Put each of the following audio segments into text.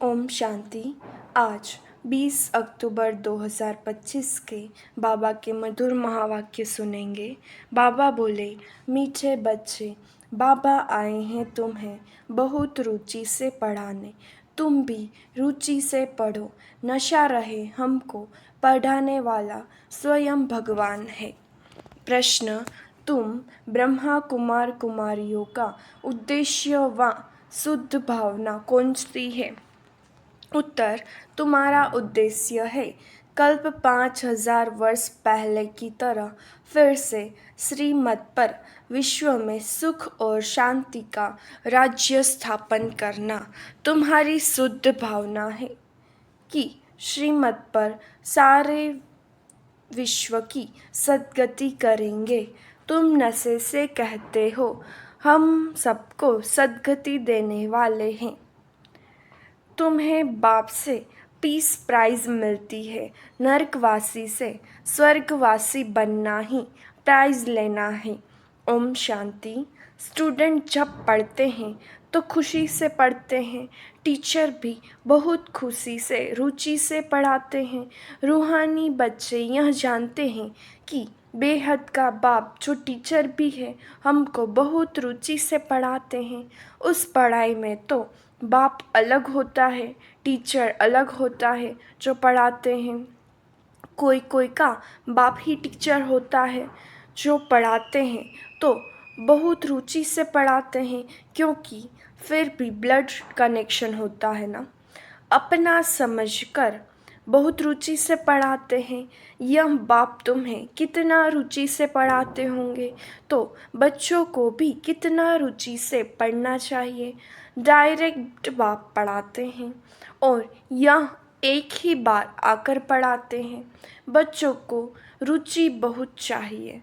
ओम शांति। आज 20 अक्टूबर 2025 के बाबा के मधुर महावाक्य सुनेंगे। बाबा बोले, मीठे बच्चे, बाबा आए हैं तुम्हें बहुत रुचि से पढ़ाने। तुम भी रुचि से पढ़ो। नशा रहे हमको पढ़ाने वाला स्वयं भगवान है। प्रश्न, तुम ब्रह्मा कुमार कुमारियों का उद्देश्य व शुद्ध भावना कौन सी है? उत्तर, तुम्हारा उद्देश्य है कल्प 5000 वर्ष पहले की तरह फिर से श्रीमत पर विश्व में सुख और शांति का राज्य स्थापन करना। तुम्हारी शुद्ध भावना है कि श्रीमत पर सारे विश्व की सद्गति करेंगे। तुम नशे से कहते हो हम सबको सद्गति देने वाले हैं। तुम्हें बाप से पीस प्राइज मिलती है। नरकवासी से स्वर्गवासी बनना ही प्राइज लेना है। ओम शांति। स्टूडेंट जब पढ़ते हैं तो खुशी से पढ़ते हैं। टीचर भी बहुत खुशी से रुचि से पढ़ाते हैं। रूहानी बच्चे यह जानते हैं कि बेहद का बाप जो टीचर भी है हमको बहुत रुचि से पढ़ाते हैं। उस पढ़ाई में तो बाप अलग होता है, टीचर अलग होता है जो पढ़ाते हैं। कोई कोई का बाप ही टीचर होता है जो पढ़ाते हैं तो बहुत रुचि से पढ़ाते हैं, क्योंकि फिर भी ब्लड कनेक्शन होता है ना। अपना समझकर बहुत रुचि से पढ़ाते हैं। यह बाप तुम्हें कितना रुचि से पढ़ाते होंगे तो बच्चों को भी कितना रुचि से पढ़ना चाहिए। डायरेक्ट बाप पढ़ाते हैं और यह एक ही बार आकर पढ़ाते हैं। बच्चों को रुचि बहुत चाहिए।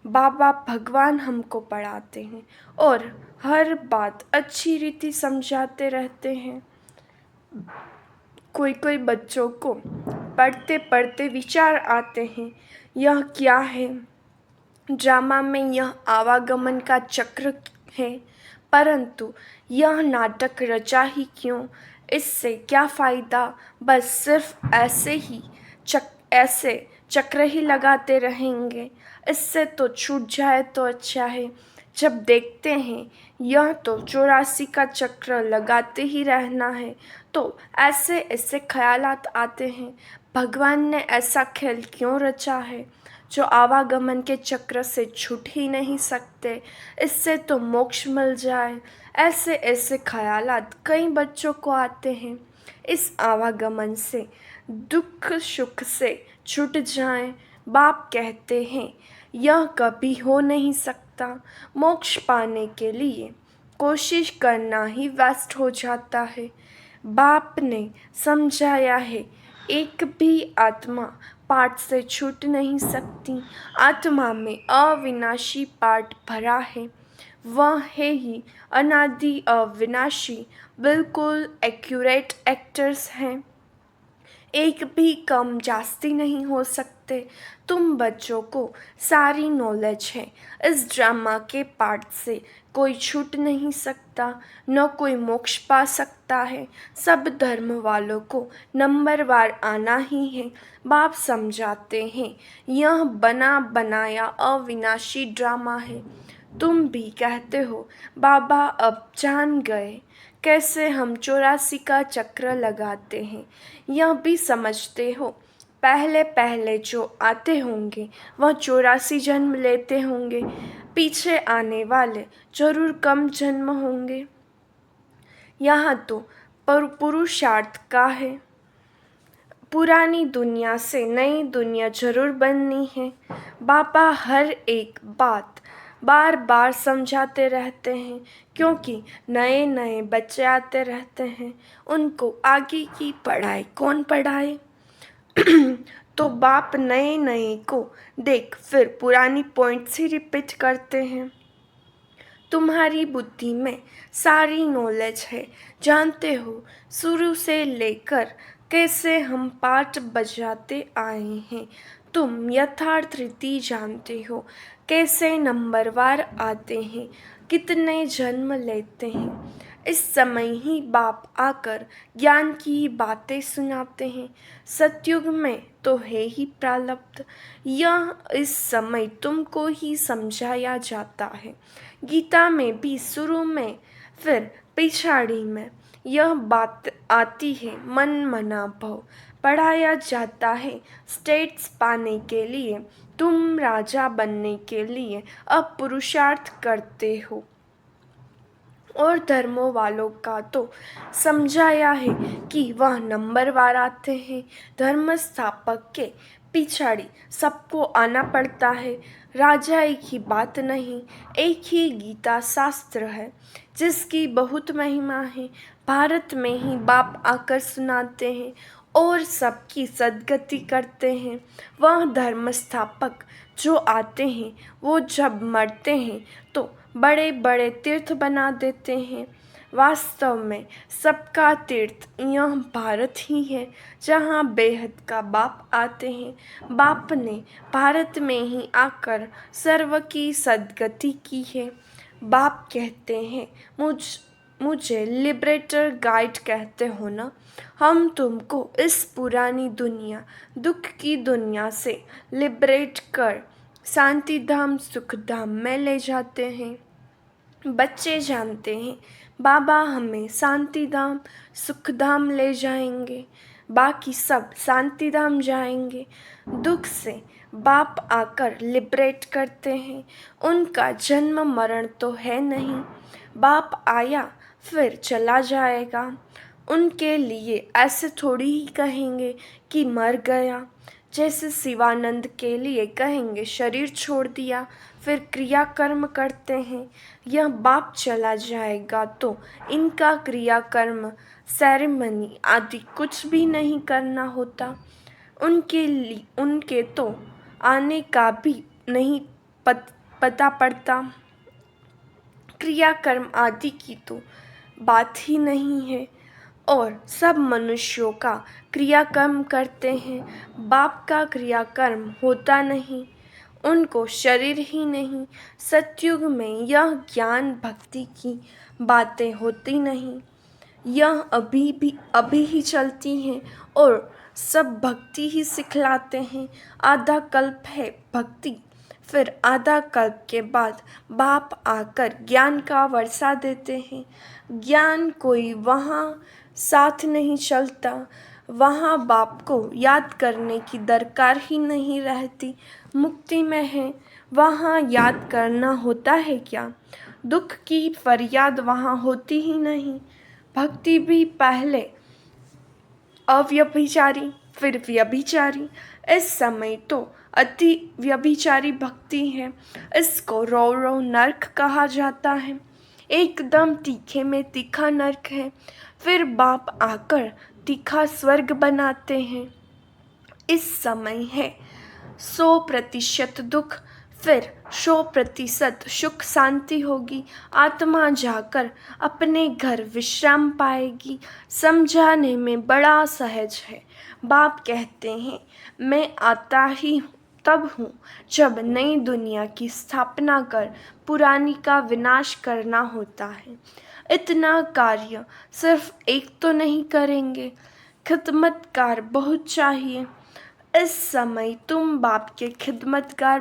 बाबा भगवान हमको पढ़ाते हैं और हर बात अच्छी रीति समझाते रहते हैं। कोई कोई बच्चों को पढ़ते पढ़ते विचार आते हैं, यह क्या है? ड्रामा में यह आवागमन का चक्र है, परंतु यह नाटक रचा ही क्यों? इससे क्या फ़ायदा? बस सिर्फ ऐसे चक्र ही लगाते रहेंगे। इससे तो छूट जाए तो अच्छा है। जब देखते हैं यह तो 84 का चक्र लगाते ही रहना है तो ऐसे ऐसे ख्यालात आते हैं, भगवान ने ऐसा खेल क्यों रचा है जो आवागमन के चक्र से छूट ही नहीं सकते? इससे तो मोक्ष मिल जाए। ऐसे ऐसे ख्यालात कई बच्चों को आते हैं। इस आवागमन से दुख सुख से छूट जाएं। बाप कहते हैं यह कभी हो नहीं सकता। मोक्ष पाने के लिए कोशिश करना ही वेस्ट हो जाता है। बाप ने समझाया है एक भी आत्मा पाठ से छूट नहीं सकती। आत्मा में अविनाशी पाठ भरा है, वह है ही अनादि अविनाशी। बिल्कुल एक्यूरेट एक्टर्स हैं, एक भी कम जास्ती नहीं हो सकते। तुम बच्चों को सारी नॉलेज है। इस ड्रामा के पार्ट से कोई छूट नहीं सकता, न कोई मोक्ष पा सकता है। सब धर्म वालों को नंबरवार आना ही है। बाप समझाते हैं यह बना बनाया अविनाशी ड्रामा है। तुम भी कहते हो बाबा अब जान गए कैसे हम 84 का चक्र लगाते हैं। यह भी समझते हो पहले पहले जो आते होंगे वह 84 जन्म लेते होंगे, पीछे आने वाले जरूर कम जन्म होंगे। यहाँ तो पुरुषार्थ का है। पुरानी दुनिया से नई दुनिया जरूर बननी है। बाबा हर एक बात बार बार समझाते रहते हैं, क्योंकि नए नए बच्चे आते रहते हैं। उनको आगे की पढ़ाई कौन पढ़ाए? तो बाप नए नए को देख फिर पुरानी पॉइंट्स ही रिपीट करते हैं। तुम्हारी बुद्धि में सारी नॉलेज है, जानते हो शुरू से लेकर कैसे हम पाठ बजाते आए हैं। तुम यथार्थ रीति जानते हो कैसे नंबरवार आते हैं, कितने जन्म लेते हैं। इस समय ही बाप आकर ज्ञान की बातें सुनाते हैं। सतयुग में तो है ही प्रारब्ध, यह इस समय तुमको ही समझाया जाता है। गीता में भी शुरू में फिर पिछाड़ी में यह बात आती है, मन मना भव। पढ़ाया जाता है स्टेट्स पाने के लिए, तुम राजा बनने के लिए अब पुरुषार्थ करते हो। और धर्मों वालों का तो समझाया है कि वह नंबरवार आते हैं। धर्म स्थापक के पिछाड़ी सबको आना पड़ता है। राजा एक ही बात नहीं, एक ही गीता शास्त्र है जिसकी बहुत महिमा है। भारत में ही बाप आकर सुनाते हैं और सबकी सद्गति करते हैं। वह धर्म स्थापक जो आते हैं वो जब मरते हैं तो बड़े बड़े तीर्थ बना देते हैं। वास्तव में सबका तीर्थ यह भारत ही है जहाँ बेहद का बाप आते हैं। बाप ने भारत में ही आकर सर्व की सद्गति की है। बाप कहते हैं, मुझे लिबरेटर गाइड कहते हो ना। हम तुमको इस पुरानी दुनिया, दुख की दुनिया से लिबरेट कर शांति धाम सुख धाम में ले जाते हैं। बच्चे जानते हैं बाबा हमें शांति धाम सुख धाम ले जाएंगे, बाकी सब शांति धाम जाएंगे। दुख से बाप आकर लिबरेट करते हैं। उनका जन्म मरण तो है नहीं, बाप आया फिर चला जाएगा। उनके लिए ऐसे थोड़ी ही कहेंगे कि मर गया, जैसे शिवानंद के लिए कहेंगे शरीर छोड़ दिया, फिर क्रियाकर्म करते हैं। यह बाप चला जाएगा तो इनका क्रियाकर्म सेरेमनी आदि कुछ भी नहीं करना होता। उनके तो आने का भी नहीं पता पड़ता। क्रियाकर्म आदि की तो बात ही नहीं है और सब मनुष्यों का क्रियाकर्म करते हैं। बाप का क्रियाकर्म होता नहीं, उनको शरीर ही नहीं। सतयुग में यह ज्ञान भक्ति की बातें होती नहीं, यह अभी ही चलती हैं और सब भक्ति ही सिखलाते हैं। आधा कल्प है भक्ति, फिर आधा कल्प के बाद बाप आकर ज्ञान का वर्षा देते हैं। ज्ञान कोई वहाँ साथ नहीं चलता, वहाँ बाप को याद करने की दरकार ही नहीं रहती। मुक्ति में है, वहाँ याद करना होता है क्या? दुख की फरियाद वहाँ होती ही नहीं। भक्ति भी पहले अव्यभिचारी फिर व्यभिचारी, इस समय तो अति व्यभिचारी भक्ति है। इसको रो रो नर्क कहा जाता है। एकदम तीखे में तीखा नर्क है, फिर बाप आकर तीखा स्वर्ग बनाते हैं। इस समय है 100% दुख, फिर 100% सुख शांति होगी। आत्मा जाकर अपने घर विश्राम पाएगी। समझाने में बड़ा सहज है। बाप कहते हैं मैं आता ही तब हूँ जब नई दुनिया की स्थापना कर पुरानी का विनाश करना होता है। इतना कार्य सिर्फ एक तो नहीं करेंगे, खिदमतकार बहुत चाहिए। इस समय तुम बाप के खिदमतगार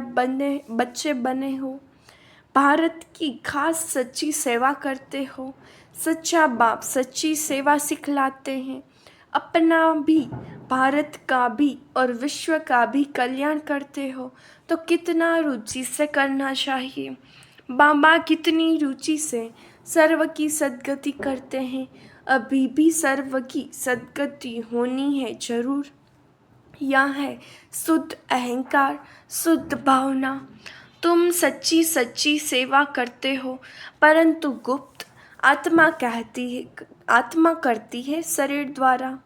बच्चे बने हो, भारत की खास सच्ची सेवा करते हो। सच्चा बाप सच्ची सेवा सिखलाते हैं। अपना भी, भारत का भी और विश्व का भी कल्याण करते हो तो कितना रुचि से करना चाहिए। बाबा कितनी रुचि से सर्व की सद्गति करते हैं। अभी भी सर्व की सद्गति होनी है जरूर। यह है शुद्ध अहंकार, शुद्ध भावना। तुम सच्ची सच्ची सेवा करते हो, परंतु गुप्त आत्मा करती है शरीर द्वारा।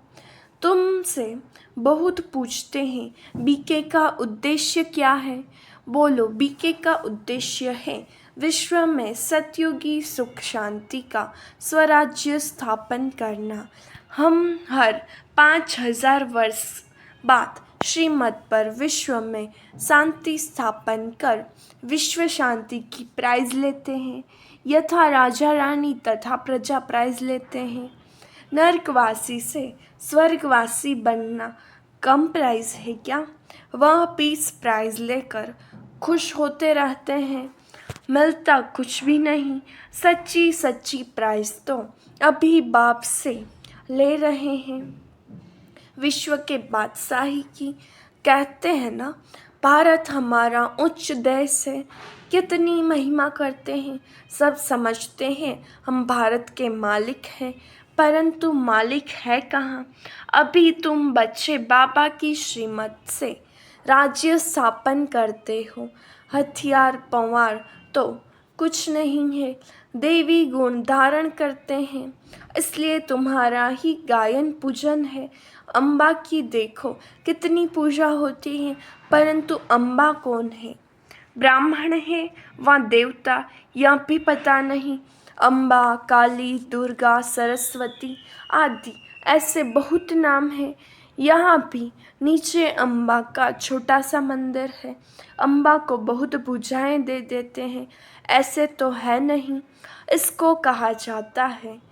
तुमसे बहुत पूछते हैं बीके का उद्देश्य क्या है? बोलो, बीके का उद्देश्य है विश्व में सतयुगी सुख शांति का स्वराज्य स्थापन करना। हम हर 5000 वर्ष बाद श्रीमत पर विश्व में शांति स्थापन कर विश्व शांति की प्राइज लेते हैं। यथा राजा रानी तथा प्रजा प्राइज लेते हैं। नरकवासी से स्वर्गवासी बनना कम प्राइज है क्या? वह पीस प्राइज लेकर खुश होते रहते हैं, मिलता कुछ भी नहीं। सच्ची सच्ची प्राइज तो अभी बाप से ले रहे हैं। विश्व के बादशाही की कहते हैं ना, भारत हमारा उच्च देश है। कितनी महिमा करते हैं, सब समझते हैं हम भारत के मालिक हैं, परंतु मालिक है कहाँ? अभी तुम बच्चे बाबा की श्रीमत से राज्य स्थापन करते हो। हथियार पवार तो कुछ नहीं है, देवी गुण धारण करते हैं, इसलिए तुम्हारा ही गायन पूजन है। अम्बा की देखो कितनी पूजा होती है, परंतु अम्बा कौन है? ब्राह्मण है व देवता यह भी पता नहीं। अम्बा, काली, दुर्गा, सरस्वती आदि ऐसे बहुत नाम हैं। यहाँ भी नीचे अम्बा का छोटा सा मंदिर है। अम्बा को बहुत पूजाएं दे देते हैं, ऐसे तो है नहीं। इसको कहा जाता है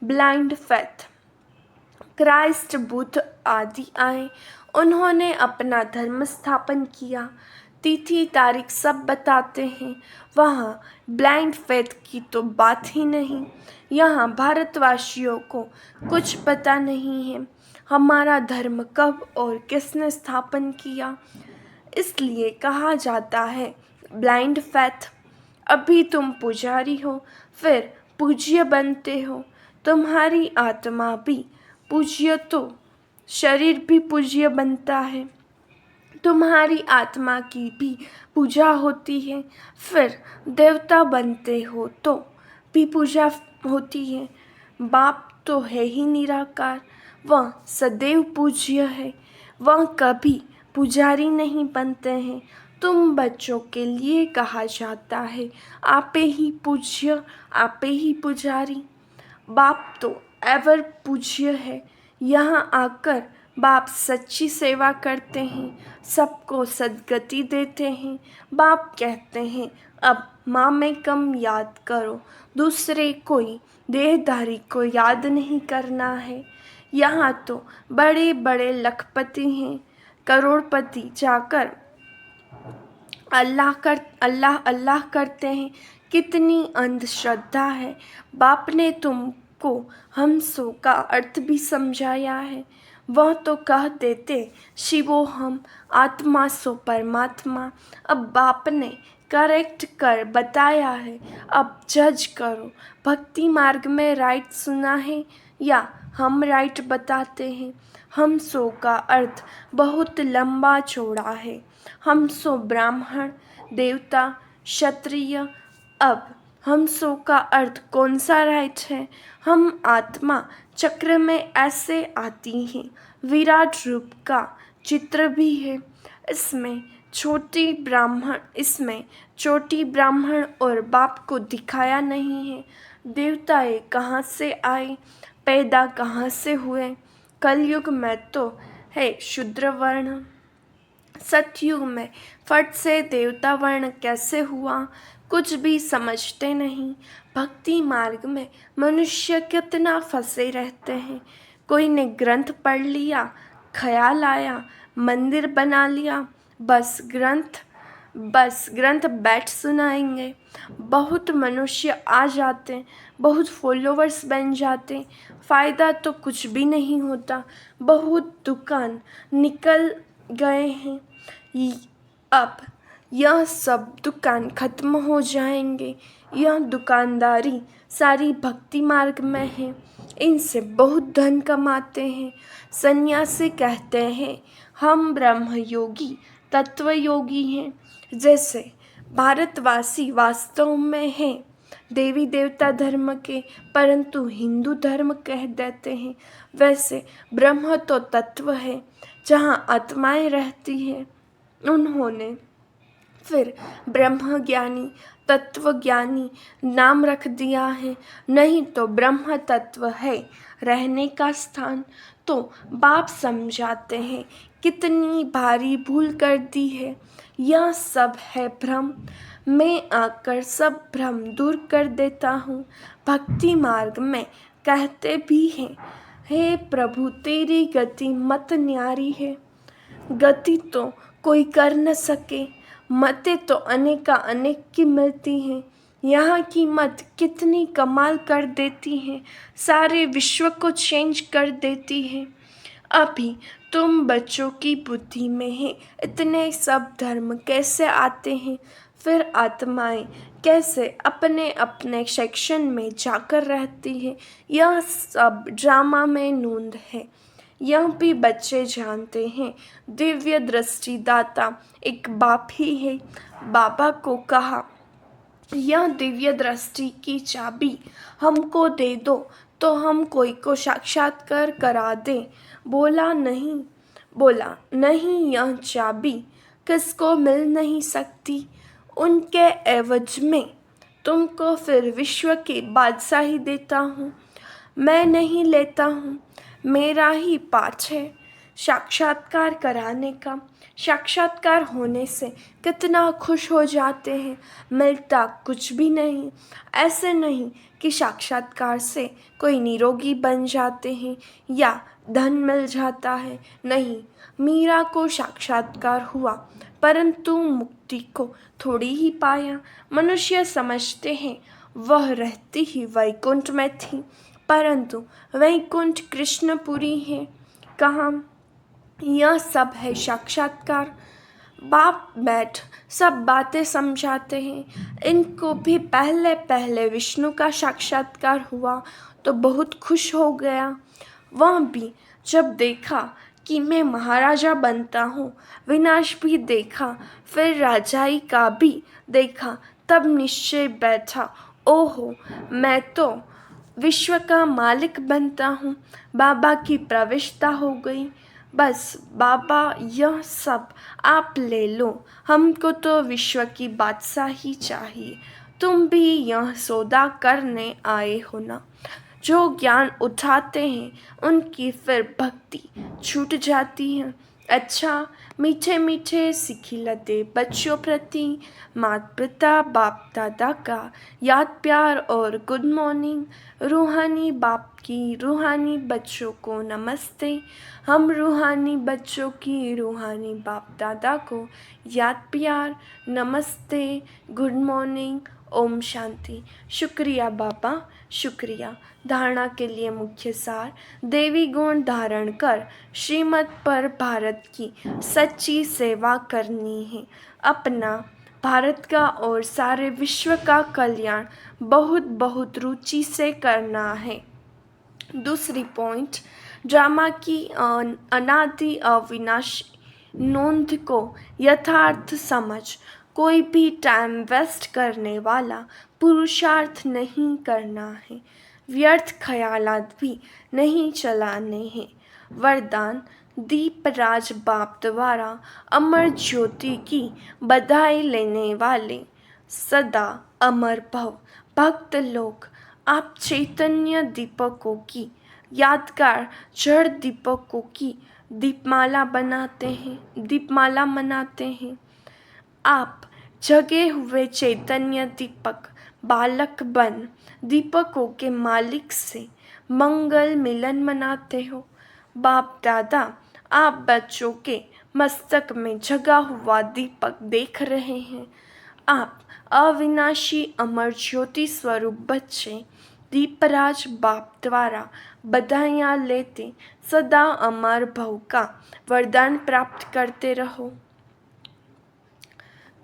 ब्लाइंड फेथ। क्राइस्ट, बुद्ध आदि आए, उन्होंने अपना धर्म स्थापन किया, तिथि तारीख सब बताते हैं। वहाँ ब्लाइंड फेथ की तो बात ही नहीं। यहाँ भारतवासियों को कुछ पता नहीं है हमारा धर्म कब और किसने स्थापन किया, इसलिए कहा जाता है ब्लाइंड फेथ। अभी तुम पुजारी हो, फिर पूज्य बनते हो। तुम्हारी आत्मा भी पूज्य तो शरीर भी पूज्य बनता है। तुम्हारी आत्मा की भी पूजा होती है, फिर देवता बनते हो तो भी पूजा होती है। बाप तो है ही निराकार, वह सदैव पूज्य है, वह कभी पुजारी नहीं बनते हैं। तुम बच्चों के लिए कहा जाता है आपे ही पूज्य, आपे ही पुजारी। बाप तो एवर पूज्य है। यहाँ आकर बाप सच्ची सेवा करते हैं, सबको सद्गति देते हैं। बाप कहते हैं अब माँ में कम याद करो, दूसरे कोई देहधारी को याद नहीं करना है। यहाँ तो बड़े बड़े लखपति हैं, करोड़पति जाकर अल्लाह अल्लाह करते हैं। कितनी अंधश्रद्धा है। बाप ने तुमको हमसो का अर्थ भी समझाया है। वह तो कह देते शिवो हम, आत्मा सो परमात्मा। अब बाप ने करेक्ट कर बताया है, अब जज करो। भक्ति मार्ग में राइट सुना है या हम राइट बताते हैं? हमसो का अर्थ बहुत लंबा चौड़ा है। हमसो ब्राह्मण, देवता, क्षत्रिय। अब हमसो का अर्थ कौन सा राइट है? हम आत्मा चक्र में ऐसे आती हैं, विराट रूप का चित्र भी है। इसमें छोटी ब्राह्मण और बाप को दिखाया नहीं है। देवताएं कहाँ से आए, पैदा कहाँ से हुए? कलयुग में तो है शूद्र वर्ण, सतयुग में फट से देवता वर्ण कैसे हुआ? कुछ भी समझते नहीं। भक्ति मार्ग में मनुष्य कितना फंसे रहते हैं। कोई ने ग्रंथ पढ़ लिया, ख्याल आया, मंदिर बना लिया, बस ग्रंथ बैठ सुनाएंगे। बहुत मनुष्य आ जाते, बहुत फॉलोवर्स बन जाते, फ़ायदा तो कुछ भी नहीं होता। बहुत दुकान निकल गए हैं। अब यह सब दुकान खत्म हो जाएंगे। यह दुकानदारी सारी भक्ति मार्ग में है, इनसे बहुत धन कमाते हैं। सन्यासी कहते हैं हम ब्रह्म योगी, तत्व योगी हैं। जैसे भारतवासी वास्तव में हैं देवी देवता धर्म के, परंतु हिंदू धर्म कह देते हैं, वैसे ब्रह्म तो तत्व है जहाँ आत्माएं रहती हैं। उन्होंने फिर ब्रह्मज्ञानी तत्वज्ञानी नाम रख दिया है, नहीं तो ब्रह्म तत्व है रहने का स्थान। तो बाप समझाते हैं कितनी भारी भूल कर दी है, यह सब है भ्रम। मैं आकर सब भ्रम दूर कर देता हूँ। भक्ति मार्ग में कहते भी हैं, हे प्रभु तेरी गति मत न्यारी है। गति तो कोई कर न सके, मतें तो अनेका अनेक की मिलती हैं। यहाँ की मत कितनी कमाल कर देती हैं, सारे विश्व को चेंज कर देती हैं। अभी तुम बच्चों की बुद्धि में है, इतने सब धर्म कैसे आते हैं, फिर आत्माएं कैसे अपने अपने सेक्शन में जाकर रहती है। यह सब ड्रामा में नूंद है, यह भी बच्चे जानते हैं। दिव्य दृष्टि दाता एक बाप ही है। बाबा को कहा, यह दिव्य दृष्टि की चाबी हमको दे दो तो हम कोई को साक्षात्कार करा दें। बोला नहीं, यह चाबी किसको मिल नहीं सकती। उनके एवज में तुमको फिर विश्व की बादशाही देता हूँ। मैं नहीं लेता हूँ, मेरा ही पाठ है साक्षात्कार कराने का। साक्षात्कार होने से कितना खुश हो जाते हैं, मिलता कुछ भी नहीं। ऐसे नहीं कि साक्षात्कार से कोई निरोगी बन जाते हैं या धन मिल जाता है, नहीं। मीरा को साक्षात्कार हुआ परंतु मुक्ति को थोड़ी ही पाया। मनुष्य समझते हैं वह रहती ही वैकुंठ में थी, परंतु वैकुंठ कृष्णपुरी है। कहाँ? यह सब है साक्षात्कार। बाप बैठ सब बातें समझाते हैं। इनको भी पहले पहले विष्णु का साक्षात्कार हुआ तो बहुत खुश हो गया। वह भी जब देखा कि मैं महाराजा बनता हूँ, विनाश भी देखा, फिर राजाई का भी देखा, तब निश्चय बैठा, ओहो मैं तो विश्व का मालिक बनता हूँ। बाबा की प्रविष्टा हो गई। बस बाबा यह सब आप ले लो, हमको तो विश्व की बादशाही चाहिए। तुम भी यह सौदा करने आए हो ना। जो ज्ञान उठाते हैं उनकी फिर भक्ति छूट जाती है। अच्छा मीठे मीठे सिखिलते बच्चों प्रति माता पिता बाप दादा का याद प्यार और गुड मॉर्निंग। रूहानी बाप की रूहानी बच्चों को नमस्ते। हम रूहानी बच्चों की रूहानी बाप दादा को याद प्यार नमस्ते, गुड मॉर्निंग, ओम शांति। शुक्रिया बाबा, शुक्रिया। धारणा के लिए मुख्य सार, देवी गुण धारण कर श्रीमत पर भारत की सच्ची सेवा करनी है। अपना भारत का और सारे विश्व का कल्याण बहुत बहुत रुचि से करना है। दूसरी पॉइंट, ड्रामा की अनादि अविनाशी नोंद को यथार्थ समझ। कोई भी टाइम वेस्ट करने वाला पुरुषार्थ नहीं करना है, व्यर्थ ख्यालात भी नहीं चलाने हैं। वरदान, दीपराज बाप द्वारा अमर ज्योति की बधाई लेने वाले सदा अमर भव भक्त लोग, आप चैतन्य दीपकों की यादगार जड़ दीपकों की दीपमाला मनाते हैं। आप जगे हुए चैतन्य दीपक बालक बन दीपकों के मालिक से मंगल मिलन मनाते हो। बाप दादा आप बच्चों के मस्तक में जगा हुआ दीपक देख रहे हैं। आप अविनाशी अमर ज्योति स्वरूप बच्चे दीपराज बाप द्वारा बधाइयाँ लेते सदा अमर भव का वरदान प्राप्त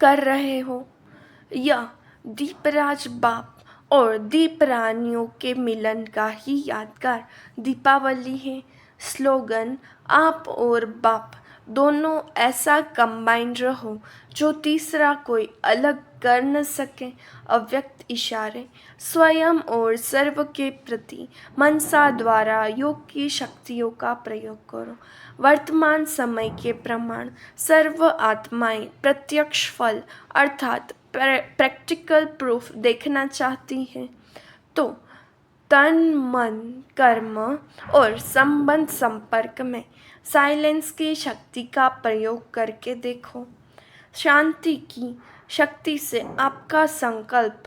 कर रहे हो। यह दीपराज बाप और दीप रानियों के मिलन का ही यादगार दीपावली है। स्लोगन, आप और बाप दोनों ऐसा कंबाइंड रहो जो तीसरा कोई अलग कर न सके। अव्यक्त इशारे स्वयं और सर्व के प्रति मनसा द्वारा योग की शक्तियों का प्रयोग करो। वर्तमान समय के प्रमाण सर्व आत्माएं प्रत्यक्ष फल अर्थात प्रैक्टिकल प्रूफ देखना चाहती हैं, तो तन मन कर्म और संबंध संपर्क में साइलेंस की शक्ति का प्रयोग करके देखो। शांति की शक्ति से आपका संकल्प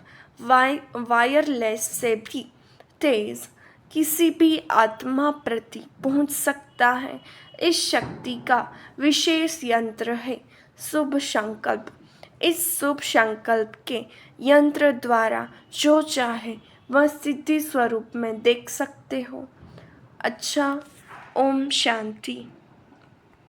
वायरलेस से भी तेज किसी भी आत्मा प्रति पहुंच सकता है। इस शक्ति का विशेष यंत्र है शुभ संकल्प। इस शुभ संकल्प के यंत्र द्वारा जो चाहे वह सिद्धि स्वरूप में देख सकते हो। अच्छा, ओम शांति।